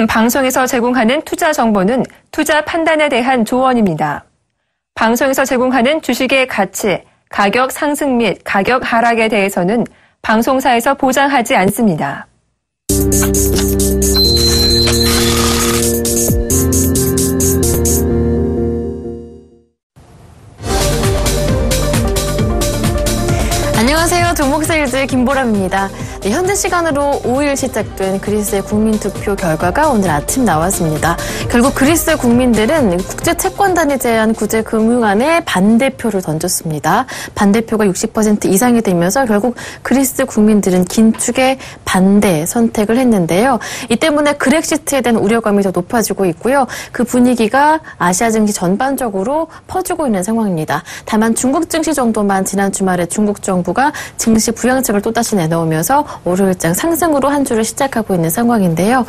지금 방송에서 제공하는 투자 정보는 투자 판단에 대한 조언입니다. 방송에서 제공하는 주식의 가치, 가격 상승 및 가격 하락에 대해서는 방송사에서 보장하지 않습니다. 안녕하세요. 종목세일즈 김보람입니다. 네, 현재 시간으로 5일 시작된 그리스의 국민투표 결과가 오늘 아침 나왔습니다. 결국 그리스 국민들은 국제채권단에 제한 구제금융안에 반대표를 던졌습니다. 반대표가 60% 이상이 되면서 결국 그리스 국민들은 긴축에 반대 선택을 했는데요. 이 때문에 그렉시트에 대한 우려감이 더 높아지고 있고요. 그 분위기가 아시아 증시 전반적으로 퍼지고 있는 상황입니다. 다만 중국 증시 정도만 지난 주말에 중국 정부가 증시 부양책을 또다시 내놓으면서 월요일장 상승으로 한 주를 시작하고 있는 상황인데요.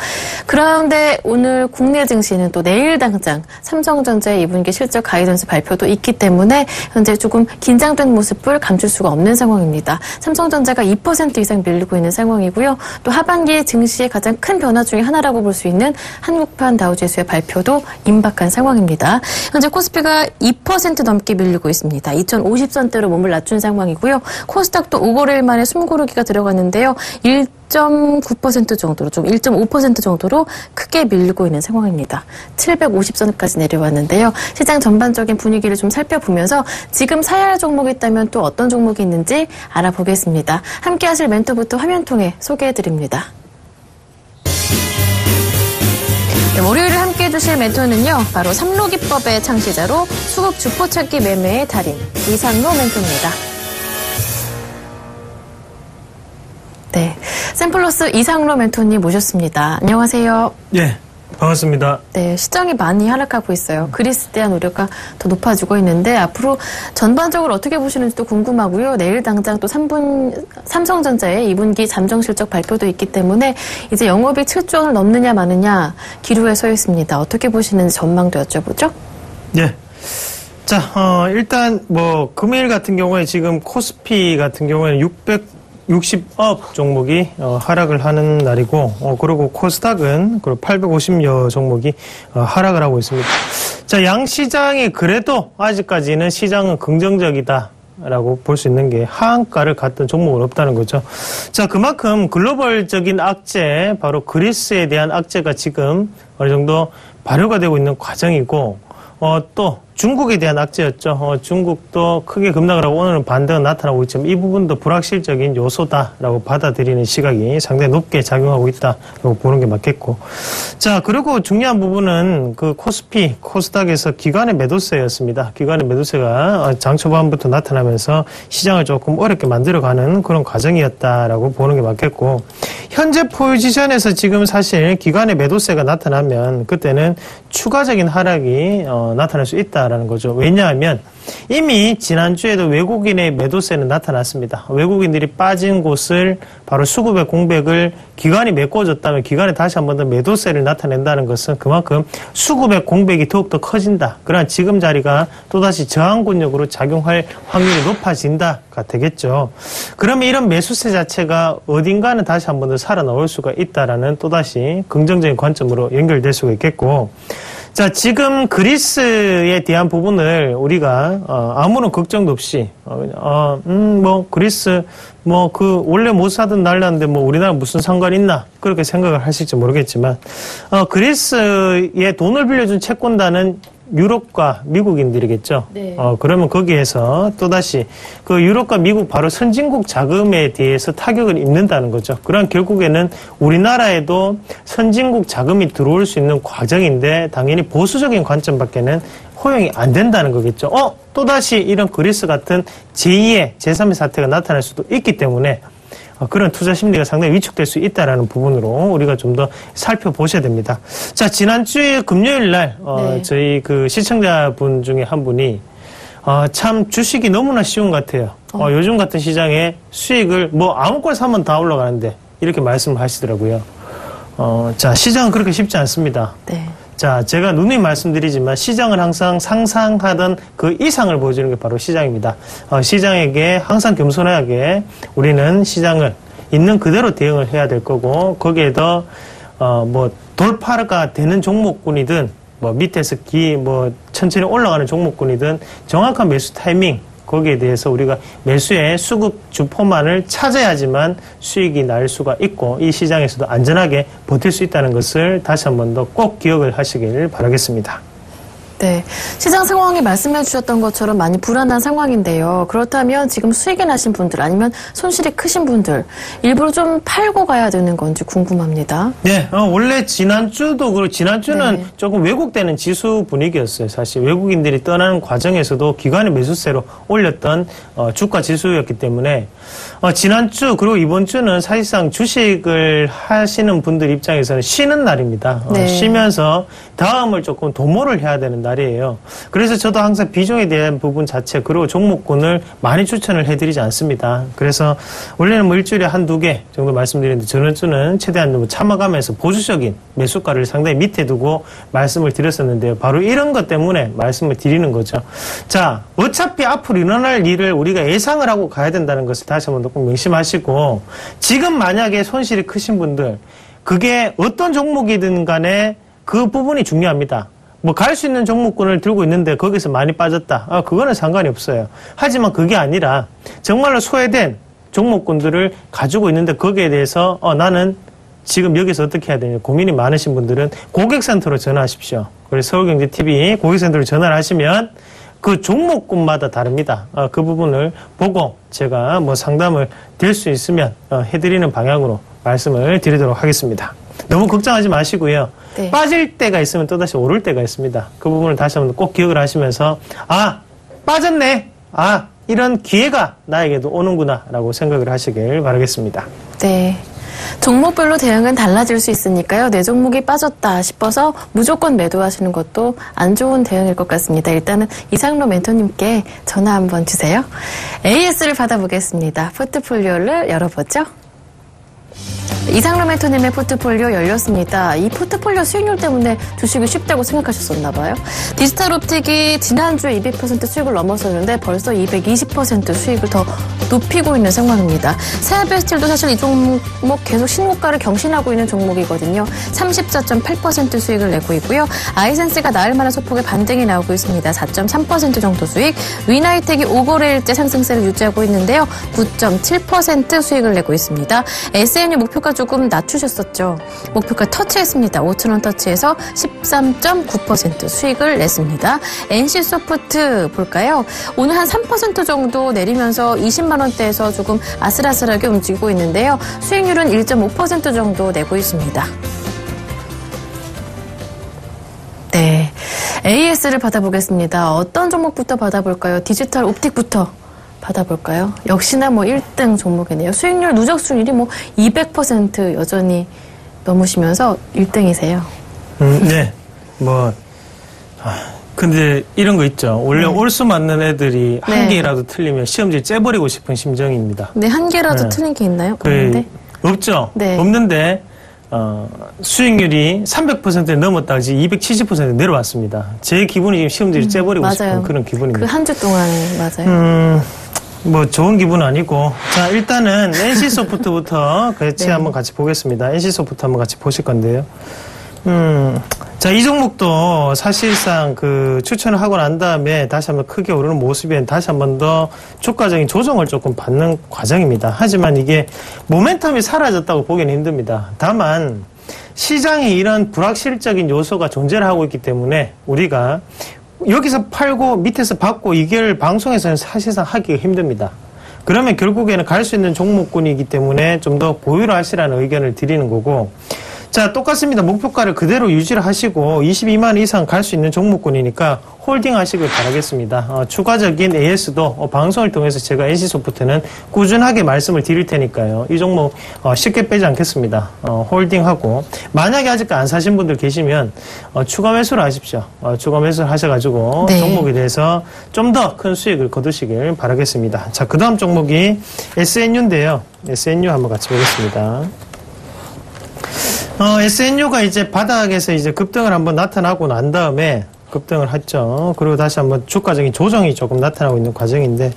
그런데 오늘 국내 증시는 또 내일 당장 삼성전자의 2분기 실적 가이던스 발표도 있기 때문에 현재 조금 긴장된 모습을 감출 수가 없는 상황입니다. 삼성전자가 2% 이상 밀리고 있는 상황이고요. 또 하반기 증시의 가장 큰 변화 중에 하나라고 볼 수 있는 한국판 다우지수의 발표도 임박한 상황입니다. 현재 코스피가 2% 넘게 밀리고 있습니다. 2050선대로 몸을 낮춘 상황이고요. 코스닥도 5거래일 만에 숨고르기가 들어갔는데요. 1.9% 정도로, 좀 1.5% 정도로 크게 밀리고 있는 상황입니다. 750선까지 내려왔는데요. 시장 전반적인 분위기를 좀 살펴보면서 지금 사야 할 종목이 있다면 또 어떤 종목이 있는지 알아보겠습니다. 함께 하실 멘토부터 화면 통해 소개해드립니다. 네, 월요일에 함께 해주실 멘토는요. 바로 삼로기법의 창시자로 수급 주포찾기 매매의 달인 이상로 멘토입니다. 네, 샘플러스 이상로 멘토님 모셨습니다. 안녕하세요. 예, 반갑습니다. 네, 시장이 많이 하락하고 있어요. 그리스에 대한 우려가 더 높아지고 있는데 앞으로 전반적으로 어떻게 보시는지도 궁금하고요. 내일 당장 또 삼성전자의 2분기 잠정 실적 발표도 있기 때문에 이제 영업이익 7조 원을 넘느냐 마느냐 기로에 서 있습니다. 어떻게 보시는지 전망도 여쭤보죠. 예. 자, 일단 금일 같은 경우에 지금 코스피 같은 경우에는 660억 종목이 하락을 하는 날이고, 그리고 코스닥은 850여 종목이 하락을 하고 있습니다. 자, 양 시장이 그래도 아직까지는 시장은 긍정적이다라고 볼 수 있는 게 하한가를 갔던 종목은 없다는 거죠. 자, 그만큼 글로벌적인 악재, 바로 그리스에 대한 악재가 지금 어느 정도 발효가 되고 있는 과정이고, 또 중국에 대한 악재였죠. 중국도 크게 급락을 하고 오늘은 반등은 나타나고 있지만 이 부분도 불확실적인 요소다라고 받아들이는 시각이 상당히 높게 작용하고 있다라고 보는 게 맞겠고. 자, 그리고 중요한 부분은 그 코스피, 코스닥에서 기관의 매도세였습니다. 기관의 매도세가 장 초반부터 나타나면서 시장을 조금 어렵게 만들어가는 그런 과정이었다라고 보는 게 맞겠고. 현재 포지션에서 지금 사실 기관의 매도세가 나타나면 그때는 추가적인 하락이 나타날 수 있다라는 거죠. 왜냐하면 이미 지난주에도 외국인의 매도세는 나타났습니다. 외국인들이 빠진 곳을 바로 수급의 공백을 기관이 메꿔줬다면 기관에 다시 한 번 더 매도세를 나타낸다는 것은 그만큼 수급의 공백이 더욱더 커진다. 그러나 지금 자리가 또다시 저항권력으로 작용할 확률이 높아진다가 되겠죠. 그러면 이런 매수세 자체가 어딘가는 다시 한 번 더 살아나올 수가 있다라는 또다시 긍정적인 관점으로 연결될 수가 있겠고. 자, 지금 그리스에 대한 부분을 우리가 아무런 걱정도 없이 그리스 원래 못 사던 나라인데 우리나라 무슨 상관이 있나 그렇게 생각을 하실지 모르겠지만 그리스에 돈을 빌려준 채권단은 유럽과 미국인들이겠죠. 네. 그러면 거기에서 또다시 그 유럽과 미국 바로 선진국 자금에 대해서 타격을 입는다는 거죠. 그럼 결국에는 우리나라에도 선진국 자금이 들어올 수 있는 과정인데 당연히 보수적인 관점밖에는 허용이 안 된다는 거겠죠. 또다시 이런 그리스 같은 제2의 제3의 사태가 나타날 수도 있기 때문에 그런 투자 심리가 상당히 위축될 수 있다라는 부분으로 우리가 좀 더 살펴보셔야 됩니다. 자, 지난주에 금요일 날, 네. 저희 그 시청자분 중에 한 분이, 참 주식이 너무나 쉬운 것 같아요. 요즘 같은 시장에 수익을 아무거나 사면 다 올라가는데, 이렇게 말씀을 하시더라고요. 자, 시장은 그렇게 쉽지 않습니다. 네. 자, 제가 누누이 말씀드리지만 시장은 항상 상상하던 그 이상을 보여주는 게 바로 시장입니다. 시장에게 항상 겸손하게 우리는 시장을 있는 그대로 대응을 해야 될 거고, 거기에 더 뭐 돌파가 되는 종목군이든 뭐 밑에서 천천히 올라가는 종목군이든 정확한 매수 타이밍 거기에 대해서 우리가 매수의 수급 주포만을 찾아야지만 수익이 날 수가 있고 이 시장에서도 안전하게 버틸 수 있다는 것을 다시 한 번 더 꼭 기억을 하시길 바라겠습니다. 네, 시장 상황이 말씀해 주셨던 것처럼 많이 불안한 상황인데요. 그렇다면 지금 수익이 나신 분들 아니면 손실이 크신 분들 일부러 좀 팔고 가야 되는 건지 궁금합니다. 네, 원래 지난주도 그렇고 지난주는 네. 조금 왜곡되는 지수 분위기였어요. 사실 외국인들이 떠나는 과정에서도 기관의 매수세로 올렸던 주가 지수였기 때문에 지난주 그리고 이번 주는 사실상 주식을 하시는 분들 입장에서는 쉬는 날입니다. 네. 쉬면서 다음을 조금 도모를 해야 되는 날이에요. 그래서 저도 항상 비중에 대한 부분 자체 그리고 종목군을 많이 추천을 해드리지 않습니다. 그래서 원래는 뭐 일주일에 한두 개 정도 말씀드리는데 저번 주는 최대한 뭐 참아가면서 보수적인 매수가를 상당히 밑에 두고 말씀을 드렸었는데요. 바로 이런 것 때문에 말씀을 드리는 거죠. 자, 어차피 앞으로 일어날 일을 우리가 예상을 하고 가야 된다는 것을 다시 한번 꼭 명심하시고 지금 만약에 손실이 크신 분들 그게 어떤 종목이든 간에 그 부분이 중요합니다. 뭐 갈 수 있는 종목군을 들고 있는데 거기서 많이 빠졌다. 그거는 상관이 없어요. 하지만 그게 아니라 정말로 소외된 종목군들을 가지고 있는데 거기에 대해서 나는 지금 여기서 어떻게 해야 되냐 고민이 많으신 분들은 고객센터로 전화하십시오. 그래서 서울경제TV 고객센터로 전화를 하시면 그 종목군마다 다릅니다. 그 부분을 보고 제가 뭐 상담을 될 수 있으면 해드리는 방향으로 말씀을 드리도록 하겠습니다. 너무 걱정하지 마시고요. 네. 빠질 때가 있으면 또다시 오를 때가 있습니다. 그 부분을 다시 한번 꼭 기억을 하시면서 빠졌네. 이런 기회가 나에게도 오는구나 라고 생각을 하시길 바라겠습니다. 네. 종목별로 대응은 달라질 수 있으니까요. 내 종목이 빠졌다 싶어서 무조건 매도하시는 것도 안 좋은 대응일 것 같습니다. 일단은 이상로 멘토님께 전화 한번 주세요. AS를 받아보겠습니다. 포트폴리오를 열어보죠. 이상로 멘토님의 포트폴리오 열렸습니다. 이 포트폴리오 수익률 때문에 주식이 쉽다고 생각하셨었나 봐요. 디지털옵틱이 지난주에 200% 수익을 넘어섰는데 벌써 220% 수익을 더 높이고 있는 상황입니다. 세아베스틸도 사실 이 종목 계속 신고가를 경신하고 있는 종목이거든요. 34.8% 수익을 내고 있고요. 아이센스가 나을 만한 소폭의 반등이 나오고 있습니다. 4.3% 정도 수익. 위나이텍이 5거래일째 상승세를 유지하고 있는데요. 9.7% 수익을 내고 있습니다. SNU 목표가 조금 낮추셨었죠. 목표가 터치했습니다. 5,000원 터치해서 13.9% 수익을 냈습니다. NC소프트 볼까요? 오늘 한 3% 정도 내리면서 20만 원대에서 조금 아슬아슬하게 움직이고 있는데요. 수익률은 1.5% 정도 내고 있습니다. 네, AS를 받아보겠습니다. 어떤 종목부터 받아볼까요? 디지털 옵틱부터 받아볼까요? 역시나 뭐 1등 종목이네요. 수익률, 누적 수익률이 뭐 200% 여전히 넘으시면서 1등이세요. 네. 근데 이런 거 있죠. 원래 올수 맞는 애들이 한 개라도 틀리면 시험지에 째버리고 싶은 심정입니다. 네, 한 개라도 틀린 게 있나요? 없는데? 없죠. 네. 없는데 수익률이 300% 넘었다가 지금 270% 내려왔습니다. 제 기분이 지금 시험지를 째버리고 싶은 그런 기분입니다. 그 한 주 동안에 맞아요. 좋은 기분은 아니고. 자, 일단은 NC소프트부터 같이 한번 같이 보겠습니다. NC소프트 한번 같이 보실 건데요. 자, 이 종목도 사실상 추천을 하고 난 다음에 다시 한번 크게 오르는 모습에 다시 한번 더 주가적인 조정을 조금 받는 과정입니다. 하지만 이게 모멘텀이 사라졌다고 보기는 힘듭니다. 다만, 시장에 이런 불확실적인 요소가 존재를 하고 있기 때문에 우리가 여기서 팔고 밑에서 받고 이걸 방송에서는 사실상 하기가 힘듭니다. 그러면 결국에는 갈 수 있는 종목군이기 때문에 좀 더 보유를 하시라는 의견을 드리는 거고, 자, 똑같습니다. 목표가를 그대로 유지를 하시고 22만 원 이상 갈 수 있는 종목군이니까 홀딩 하시길 바라겠습니다. 추가적인 AS도 방송을 통해서 제가 NC소프트는 꾸준하게 말씀을 드릴 테니까요. 이 종목 쉽게 빼지 않겠습니다. 홀딩하고 만약에 아직 안 사신 분들 계시면 추가 매수를 하십시오. 추가 매수를 하셔가지고 종목에 대해서 좀 더 큰 수익을 거두시길 바라겠습니다. 자, 그 다음 종목이 SNU인데요. SNU 한번 같이 보겠습니다. SNU가 이제 바닥에서 이제 급등을 한번 나타나고 난 다음에 급등을 했죠. 그리고 다시 한번 주가적인 조정이 조금 나타나고 있는 과정인데,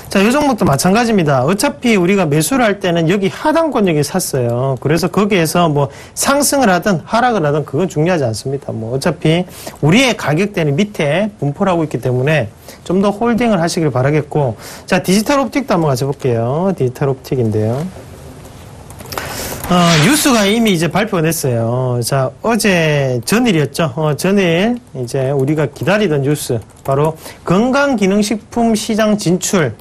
자, 이 종목도 마찬가지입니다. 어차피 우리가 매수를 할 때는 여기 하단권 여기 샀어요. 그래서 거기에서 뭐 상승을 하든 하락을 하든 그건 중요하지 않습니다. 뭐 어차피 우리의 가격대는 밑에 분포를 하고 있기 때문에 좀 더 홀딩을 하시길 바라겠고, 자, 디지털 옵틱도 한번 같이 볼게요. 디지털 옵틱인데요. 뉴스가 이미 이제 발표가 됐어요. 자, 어제 전일이었죠. 전일 이제 우리가 기다리던 뉴스, 바로 건강기능식품 시장 진출,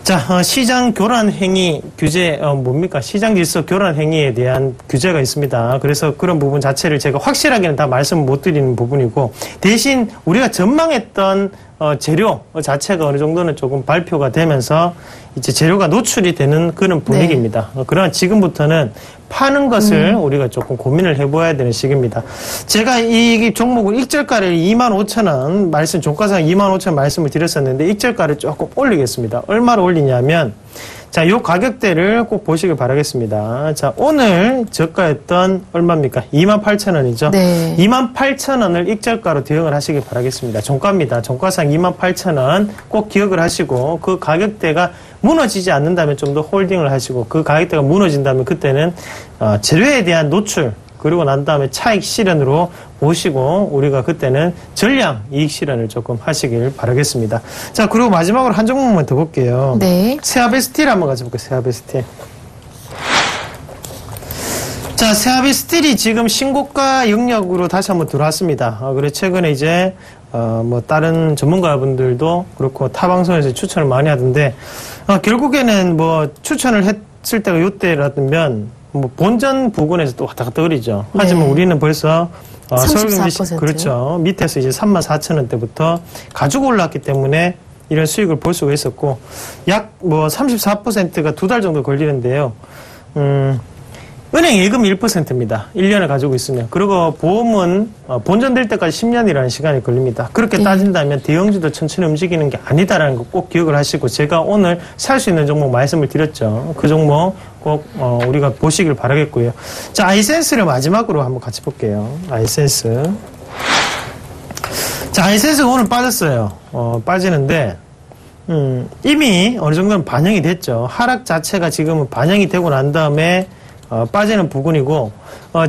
자, 시장 교란 행위 규제, 뭡니까? 시장 질서 교란 행위에 대한 규제가 있습니다. 그래서 그런 부분 자체를 제가 확실하게는 다 말씀을 못 드리는 부분이고, 대신 우리가 전망했던 재료 자체가 어느 정도는 조금 발표가 되면서 이제 재료가 노출이 되는 그런 분위기입니다. 네. 그러나 지금부터는 파는 것을 우리가 조금 고민을 해봐야 되는 시기입니다. 제가 이 종목을 익절가를 25,000원 말씀, 종가상 25,000원 말씀을 드렸었는데 익절가를 조금 올리겠습니다. 얼마로 올리냐면, 자, 요 가격대를 꼭 보시길 바라겠습니다. 자, 오늘 저가였던 얼마입니까? 28,000원이죠? 네. 28,000원을 익절가로 대응을 하시길 바라겠습니다. 종가입니다. 종가상 28,000원 꼭 기억을 하시고, 그 가격대가 무너지지 않는다면 좀 더 홀딩을 하시고, 그 가격대가 무너진다면 그때는 재료에 대한 노출, 그리고 난 다음에 차익 실현으로 보시고 우리가 그때는 전량 이익 실현을 조금 하시길 바라겠습니다. 자, 그리고 마지막으로 한 종목만 더 볼게요. 네. 세아베스틸 한번 같이 볼게요. 세아베스틸. 자, 세아베스틸이 지금 신고가 영역으로 다시 한번 들어왔습니다. 그래 최근에 이제 다른 전문가분들도 그렇고 타 방송에서 추천을 많이 하던데, 결국에는 추천을 했을 때가 요때라면 본전 부근에서 또 왔다 갔다 그리죠. 하지만 우리는 벌써 34%. 그렇죠. 밑에서 이제 34,000원대부터 가지고 올랐기 때문에 이런 수익을 볼 수가 있었고, 약 34%가 2달 정도 걸리는데요. 은행 예금 1%입니다. 1년을 가지고 있으면. 그리고 보험은 본전될 때까지 10년이라는 시간이 걸립니다. 그렇게 따진다면 대형주도 천천히 움직이는 게 아니다라는 거 꼭 기억을 하시고, 제가 오늘 살 수 있는 종목 말씀을 드렸죠. 그 종목 꼭 우리가 보시길 바라겠고요. 자, 아이센스를 마지막으로 한번 같이 볼게요. 아이센스. 자, 아이센스가 오늘 빠졌어요. 빠지는데 이미 어느 정도는 반영이 됐죠. 하락 자체가 지금은 반영이 되고 난 다음에 빠지는 부분이고,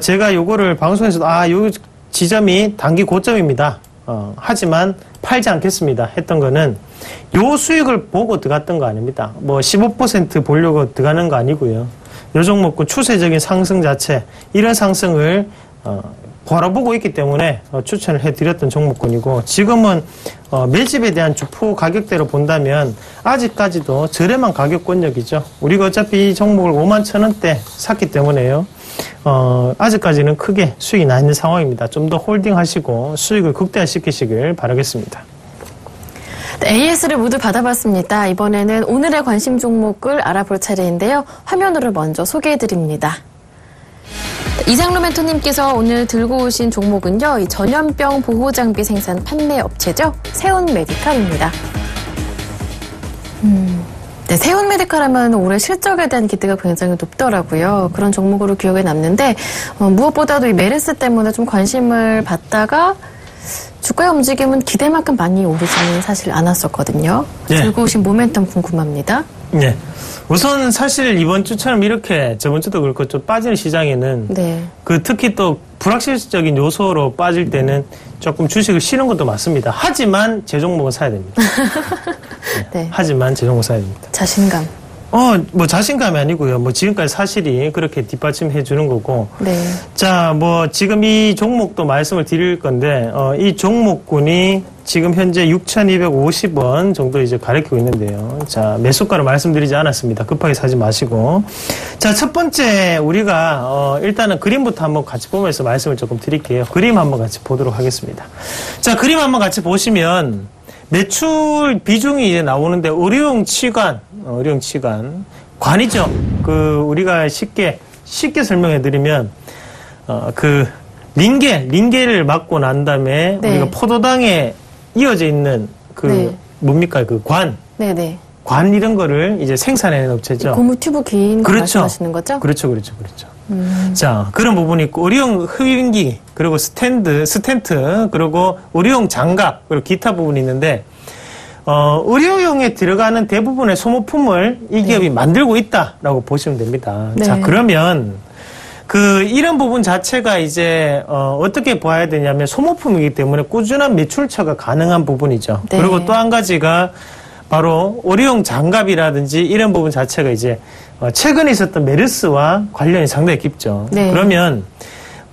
제가 요거를 방송에서도 요 지점이 단기 고점입니다. 하지만 팔지 않겠습니다 했던 거는 요 수익을 보고 들어갔던 거 아닙니다. 15% 보려고 들어가는 거 아니고요. 요 종목은 추세적인 상승 자체, 이런 상승을 바라보고 있기 때문에 추천을 해드렸던 종목군이고, 지금은 매집에 대한 주포 가격대로 본다면 아직까지도 저렴한 가격권역이죠. 우리가 어차피 이 종목을 51,000원대 샀기 때문에요. 아직까지는 크게 수익이 나 있는 상황입니다. 좀 더 홀딩하시고 수익을 극대화시키시길 바라겠습니다. AS를 모두 받아봤습니다. 이번에는 오늘의 관심 종목을 알아볼 차례인데요. 화면으로 먼저 소개해드립니다. 이상로 멘토님께서 오늘 들고 오신 종목은요, 이 전염병 보호장비 생산 판매 업체죠. 세운 메디칼입니다. 네, 세운 메디칼 하면 올해 실적에 대한 기대가 굉장히 높더라고요. 그런 종목으로 기억에 남는데, 무엇보다도 이 메르스 때문에 좀 관심을 받다가 주가의 움직임은 기대만큼 많이 오르지는 사실 않았었거든요. 네. 들고 오신 모멘텀 궁금합니다. 네. 우선 사실 이번 주처럼 이렇게 저번 주도 그렇고 좀 빠지는 시장에는 특히 또 불확실적인 요소로 빠질 때는 조금 주식을 쉬는 것도 맞습니다. 하지만 제 종목은 사야 됩니다. 네. 하지만 제 종목은 사야 됩니다. 자신감. 자신감이 아니고요. 지금까지 사실이 그렇게 뒷받침해 주는 거고. 네. 자, 지금 이 종목도 말씀을 드릴 건데, 이 종목군이 지금 현재 6,250원 정도 이제 가리키고 있는데요. 자, 매수가를 말씀드리지 않았습니다. 급하게 사지 마시고. 자, 첫 번째, 우리가, 일단은 그림부터 한번 같이 보면서 말씀을 조금 드릴게요. 그림 한번 같이 보도록 하겠습니다. 자, 그림 한번 같이 보시면, 매출 비중이 이제 나오는데, 의료용 치관, 관이죠. 우리가 쉽게 설명해 드리면, 링겔을 맞고 난 다음에, 우리가 포도당에 이어져 있는 뭡니까? 관. 관 이런 거를 이제 생산해내는 업체죠. 고무 튜브 긴 거 말씀하시는 거죠? 그렇죠. 자, 그런 부분이 있고, 의료용 흡입기, 그리고 스텐트, 그리고 의료용 장갑, 그리고 기타 부분이 있는데, 의료용에 들어가는 대부분의 소모품을 이 기업이 만들고 있다라고 보시면 됩니다. 네. 자, 그러면, 이런 부분 자체가 이제, 어떻게 봐야 되냐면 소모품이기 때문에 꾸준한 매출처가 가능한 부분이죠. 네. 그리고 또 한 가지가 바로 의료용 장갑이라든지 이런 부분 자체가 이제, 최근에 있었던 메르스와 관련이 상당히 깊죠. 네. 그러면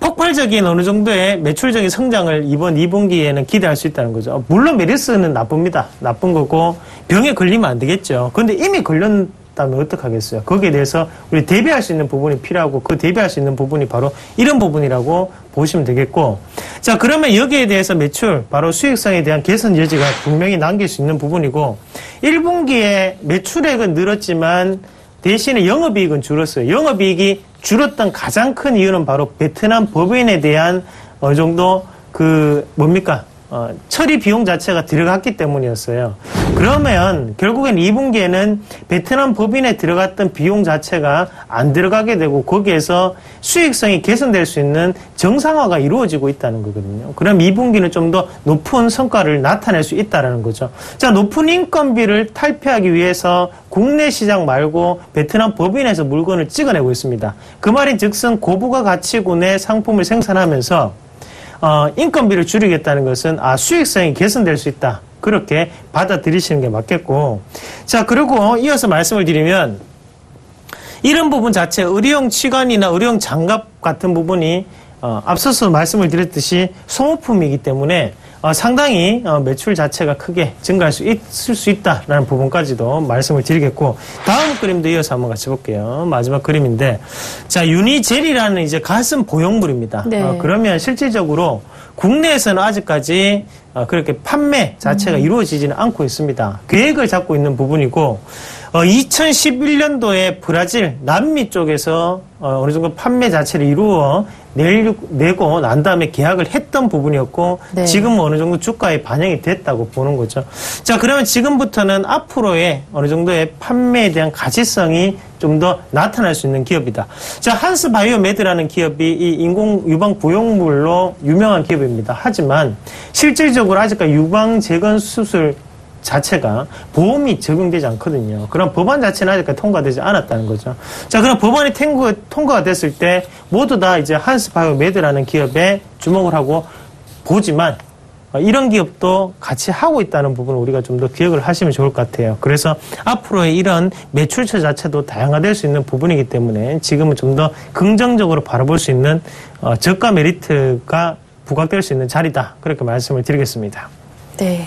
폭발적인 어느 정도의 매출적인 성장을 이번 2분기에는 기대할 수 있다는 거죠. 물론 메르스는 나쁩니다. 나쁜 거고 병에 걸리면 안 되겠죠. 그런데 이미 걸렸다면 어떡하겠어요. 거기에 대해서 우리 대비할 수 있는 부분이 필요하고 그 대비할 수 있는 부분이 바로 이런 부분이라고 보시면 되겠고, 자, 그러면 여기에 대해서 매출, 바로 수익성에 대한 개선 여지가 분명히 남길 수 있는 부분이고, 1분기에 매출액은 늘었지만 대신에 영업이익은 줄었어요. 영업이익이 줄었던 가장 큰 이유는 바로 베트남 법인에 대한 어느 정도 처리 비용 자체가 들어갔기 때문이었어요. 그러면 결국엔 2분기에는 베트남 법인에 들어갔던 비용 자체가 안 들어가게 되고 거기에서 수익성이 개선될 수 있는 정상화가 이루어지고 있다는 거거든요. 그럼 2분기는 좀 더 높은 성과를 나타낼 수 있다는 거죠. 자, 높은 인건비를 탈피하기 위해서 국내 시장 말고 베트남 법인에서 물건을 찍어내고 있습니다. 그 말인 즉슨 고부가 가치군의 상품을 생산하면서 인건비를 줄이겠다는 것은 수익성이 개선될 수 있다. 그렇게 받아들이시는 게 맞겠고, 자, 그리고 이어서 말씀을 드리면 이런 부분 자체 의료용 치관이나 의료용 장갑 같은 부분이 앞서서 말씀을 드렸듯이 소모품이기 때문에 상당히 매출 자체가 크게 증가할 수 있을 수 있다라는 부분까지도 말씀을 드리겠고, 다음 그림도 이어서 한번 같이 볼게요. 마지막 그림인데, 자, 유니젤이라는 이제 가슴 보형물입니다. 네. 그러면 실질적으로 국내에서는 아직까지 그렇게 판매 자체가 이루어지지는 않고 있습니다. 계획을 잡고 있는 부분이고, 2011년도에 브라질, 남미 쪽에서 어느 정도 판매 자체를 내고 난 다음에 계약을 했던 부분이었고, 네. 지금은 어느 정도 주가에 반영이 됐다고 보는 거죠. 자, 그러면 지금부터는 앞으로의 어느 정도의 판매에 대한 가치성이 좀 더 나타날 수 있는 기업이다. 자, 한스 바이오메드라는 기업이 이 인공 유방 부용물로 유명한 기업입니다. 하지만 실질적으로 아직까지 유방 재건 수술 자체가 보험이 적용되지 않거든요. 그럼 법안 자체는 아직까지 통과되지 않았다는 거죠. 자, 그럼 법안이 통과가 됐을 때 모두 다 이제 한스 바이오메드라는 기업에 주목을 하고 보지만 이런 기업도 같이 하고 있다는 부분을 우리가 좀 더 기억을 하시면 좋을 것 같아요. 그래서 앞으로의 이런 매출처 자체도 다양화될 수 있는 부분이기 때문에 지금은 좀 더 긍정적으로 바라볼 수 있는 저가 메리트가 부각될 수 있는 자리다. 그렇게 말씀을 드리겠습니다. 네.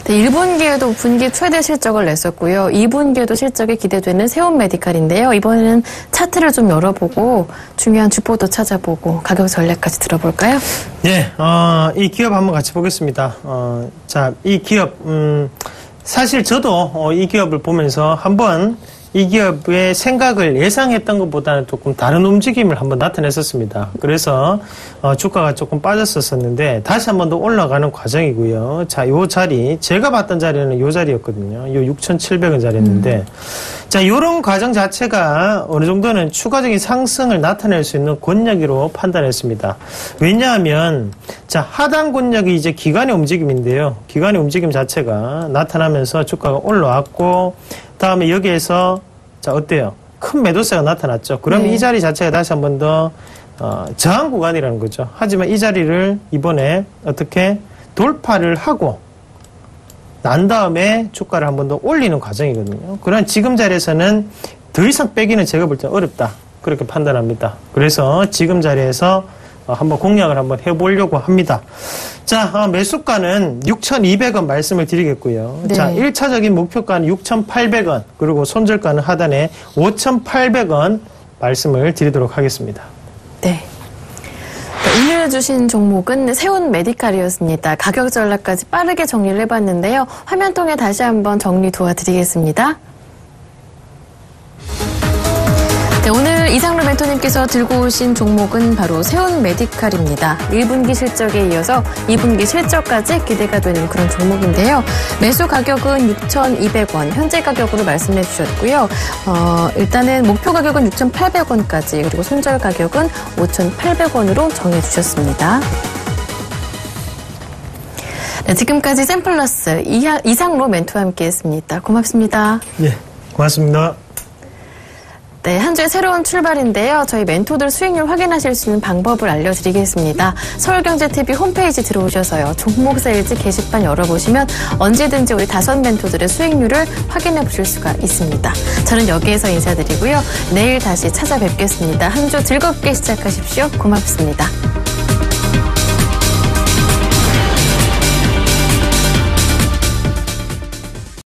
1분기에도 분기 최대 실적을 냈었고요. 2분기에도 실적이 기대되는 세운 메디칼인데요. 이번에는 차트를 좀 열어보고 중요한 주포도 찾아보고 가격 전략까지 들어볼까요? 네, 이 기업 한번 같이 보겠습니다. 자, 이 기업, 사실 저도 이 기업을 보면서 한번 이 기업의 생각을 예상했던 것보다는 조금 다른 움직임을 한번 나타냈었습니다. 그래서 주가가 조금 빠졌었는데 다시 한번 더 올라가는 과정이고요. 자, 요 자리, 제가 봤던 자리는 요 자리였거든요. 요 6,700원 자리였는데 자, 요런 과정 자체가 어느 정도는 추가적인 상승을 나타낼 수 있는 권역으로 판단했습니다. 왜냐하면 자, 하단 권역이 이제 기관의 움직임인데요. 기관의 움직임 자체가 나타나면서 주가가 올라왔고 다음에 여기에서 자, 어때요? 큰 매도세가 나타났죠. 그러면 이 자리 자체가 다시 한 번 더 저항 구간이라는 거죠. 하지만 이 자리를 이번에 어떻게 돌파를 하고 난 다음에 주가를 한 번 더 올리는 과정이거든요. 그런 지금 자리에서는 더 이상 빼기는 제가 볼 때 어렵다. 그렇게 판단합니다. 그래서 지금 자리에서 한번 공략을 한번 해보려고 합니다. 자, 매수가는 6,200원 말씀을 드리겠고요. 네. 자, 1차적인 목표가는 6,800원, 그리고 손절가는 하단에 5,800원 말씀을 드리도록 하겠습니다. 네. 오늘 주신 종목은 세운 메디칼이었습니다. 가격 전략까지 빠르게 정리를 해봤는데요. 화면 통해 다시 한번 정리 도와드리겠습니다. 네, 오늘 이상로 멘토님께서 들고 오신 종목은 바로 세운 메디칼입니다. 1분기 실적에 이어서 2분기 실적까지 기대가 되는 그런 종목인데요. 매수 가격은 6,200원, 현재 가격으로 말씀해 주셨고요. 일단은 목표 가격은 6,800원까지, 그리고 손절 가격은 5,800원으로 정해 주셨습니다. 네, 지금까지 샘플러스 이상로 멘토와 함께했습니다. 고맙습니다. 네, 고맙습니다. 네, 한 주의 새로운 출발인데요. 저희 멘토들 수익률 확인하실 수 있는 방법을 알려드리겠습니다. 서울경제TV 홈페이지 들어오셔서요. 종목 세일즈 게시판 열어보시면 언제든지 우리 다섯 멘토들의 수익률을 확인해 보실 수가 있습니다. 저는 여기에서 인사드리고요. 내일 다시 찾아뵙겠습니다. 한 주 즐겁게 시작하십시오. 고맙습니다.